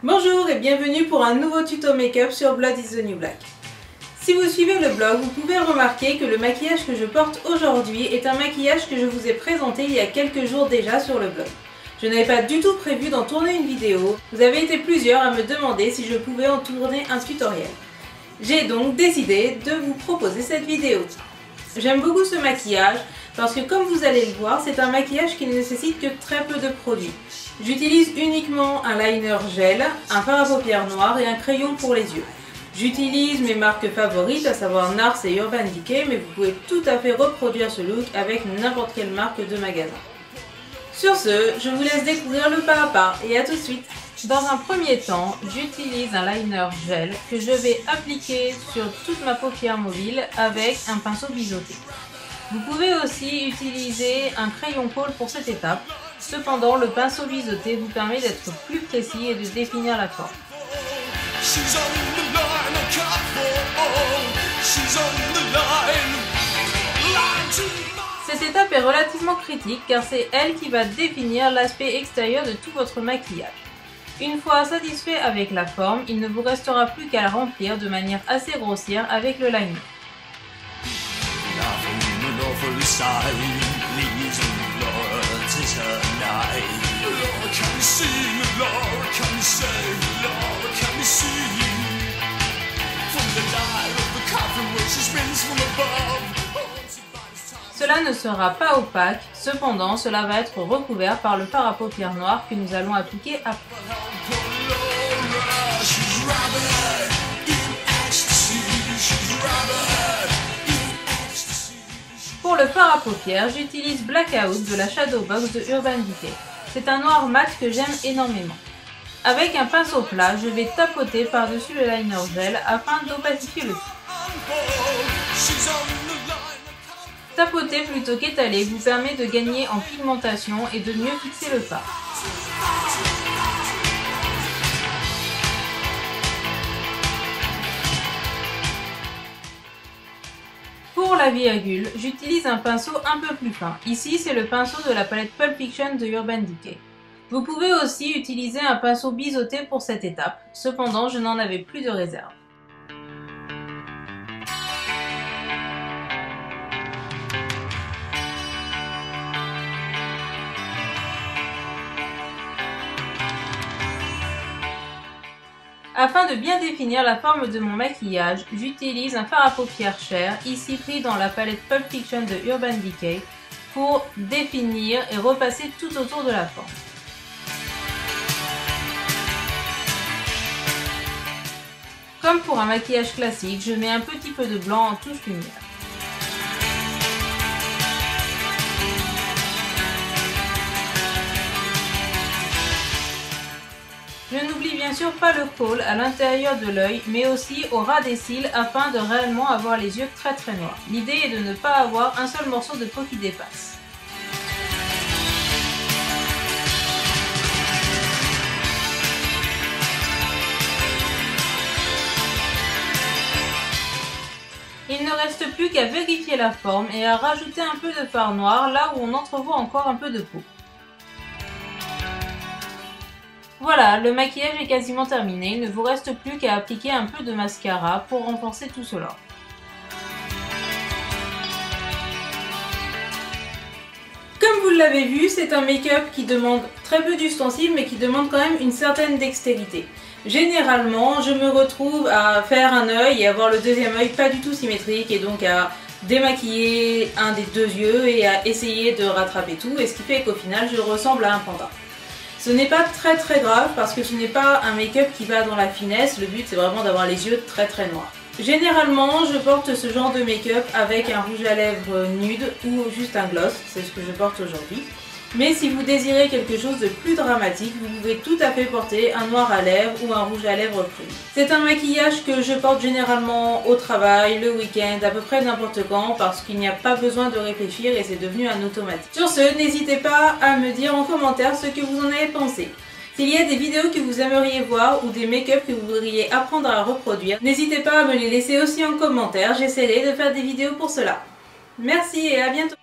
Bonjour et bienvenue pour un nouveau tuto make-up sur Blood is the New Black. Si vous suivez le blog, vous pouvez remarquer que le maquillage que je porte aujourd'hui est un maquillage que je vous ai présenté il y a quelques jours déjà sur le blog. Je n'avais pas du tout prévu d'en tourner une vidéo, vous avez été plusieurs à me demander si je pouvais en tourner un tutoriel. J'ai donc décidé de vous proposer cette vidéo. J'aime beaucoup ce maquillage parce que comme vous allez le voir, c'est un maquillage qui ne nécessite que très peu de produits. J'utilise uniquement un liner gel, un fard à paupières noir et un crayon pour les yeux. J'utilise mes marques favorites, à savoir NARS et Urban Decay, mais vous pouvez tout à fait reproduire ce look avec n'importe quelle marque de magasin. Sur ce, je vous laisse découvrir le pas à pas et à tout de suite. Dans un premier temps, j'utilise un liner gel que je vais appliquer sur toute ma paupière mobile avec un pinceau biseauté. Vous pouvez aussi utiliser un crayon pôle pour cette étape. Cependant, le pinceau biseauté vous permet d'être plus précis et de définir la forme. Cette étape est relativement critique car c'est elle qui va définir l'aspect extérieur de tout votre maquillage. Une fois satisfait avec la forme, il ne vous restera plus qu'à la remplir de manière assez grossière avec le liner. Cela ne sera pas opaque, cependant cela va être recouvert par le fard à paupières noir que nous allons appliquer après. Pour le fard à paupières, j'utilise Blackout de la Shadow Box de Urban Decay. C'est un noir mat que j'aime énormément. Avec un pinceau plat, je vais tapoter par-dessus le liner gel afin d'opacifier le tout. Tapoter plutôt qu'étaler vous permet de gagner en pigmentation et de mieux fixer le fard. Pour la virgule, j'utilise un pinceau un peu plus fin. Ici, c'est le pinceau de la palette Pulp Fiction de Urban Decay. Vous pouvez aussi utiliser un pinceau biseauté pour cette étape, cependant je n'en avais plus de réserve. Afin de bien définir la forme de mon maquillage, j'utilise un fard à paupières chair, ici pris dans la palette Pulp Fiction de Urban Decay, pour définir et repasser tout autour de la forme. Comme pour un maquillage classique, je mets un petit peu de blanc en touche lumière. Je n'oublie bien sûr pas le col à l'intérieur de l'œil, mais aussi au ras des cils afin de réellement avoir les yeux très noirs. L'idée est de ne pas avoir un seul morceau de peau qui dépasse. Il ne reste plus qu'à vérifier la forme et à rajouter un peu de fard noir là où on entrevoit encore un peu de peau. Voilà, le maquillage est quasiment terminé, il ne vous reste plus qu'à appliquer un peu de mascara pour renforcer tout cela. Comme vous l'avez vu, c'est un make-up qui demande très peu d'ustensiles mais qui demande quand même une certaine dextérité. Généralement, je me retrouve à faire un œil et avoir le deuxième œil pas du tout symétrique et donc à démaquiller un des deux yeux et à essayer de rattraper tout, et ce qui fait qu'au final je ressemble à un panda. Ce n'est pas très grave parce que ce n'est pas un make-up qui va dans la finesse, le but c'est vraiment d'avoir les yeux très noirs. Généralement, je porte ce genre de make-up avec un rouge à lèvres nude ou juste un gloss, c'est ce que je porte aujourd'hui. Mais si vous désirez quelque chose de plus dramatique, vous pouvez tout à fait porter un noir à lèvres ou un rouge à lèvres prune. C'est un maquillage que je porte généralement au travail, le week-end, à peu près n'importe quand, parce qu'il n'y a pas besoin de réfléchir et c'est devenu un automatique. Sur ce, n'hésitez pas à me dire en commentaire ce que vous en avez pensé. S'il y a des vidéos que vous aimeriez voir ou des make-up que vous voudriez apprendre à reproduire, n'hésitez pas à me les laisser aussi en commentaire, j'essaierai de faire des vidéos pour cela. Merci et à bientôt!